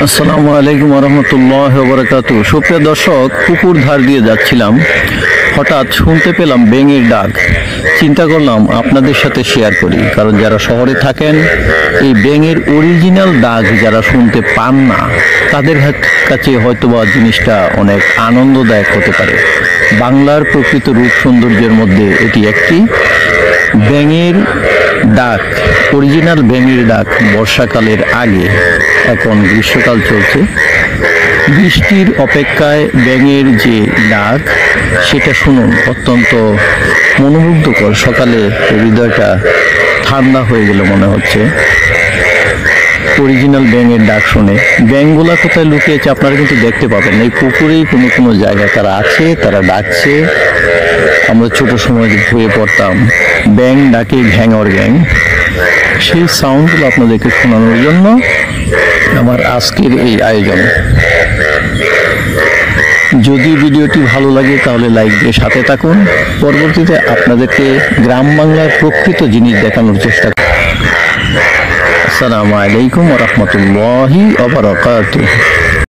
আসসালামু আলাইকুম রহমতুল্লাহ বরকাতু। সুপ্রিয় দর্শক, পুকুর ধার দিয়ে যাচ্ছিলাম, হঠাৎ শুনতে পেলাম ব্যাঙের ডাক। চিন্তা করলাম আপনাদের সাথে শেয়ার করি, কারণ যারা শহরে থাকেন এই ব্যাঙের অরিজিনাল ডাক যারা শুনতে পান না, তাদের কাছে হয়তোবা জিনিসটা অনেক আনন্দদায়ক হতে পারে। বাংলার প্রকৃত রূপ সৌন্দর্যের মধ্যে এটি একটি। ব্যাঙের ডাক, অরিজিনাল ব্যাঙের ডাক বর্ষাকালের আগে। এখন গ্রীষ্মকাল চলছে, বৃষ্টির অপেক্ষায় ব্যাঙের যে ডাক সেটা শুনুন, অত্যন্ত মনোমুগ্ধকর। সকালে হৃদয়টা ঠান্ডা হয়ে গেল মনে হচ্ছে অরিজিনাল ব্যাঙের ডাক শুনে। ব্যাঙগুলা কোথায় লুকিয়েছে আপনারা কিন্তু দেখতে পাবেন, এই পুকুরেই কোনো কোনো জায়গায় তারা আছে, তারা ডাকছে। আমরা ছোট সময় ঘুরে পড়তাম ব্যাঙ ডাকে ঘ্যাঙর গ্যাং, সেই সাউন্ডগুলো আপনাদেরকে শোনানোর জন্য আমার আজকের এই আয়োজন। যদি ভিডিওটি ভালো লাগে তাহলে লাইক দিয়ে সাথে থাকুন। পরবর্তীতে আপনাদেরকে গ্রাম বাংলার প্রকৃত জিনিস দেখানোর চেষ্টা করব। আসসালামু আলাইকুম ওয়া রাহমাতুল্লাহি ওয়া বারাকাতুহু।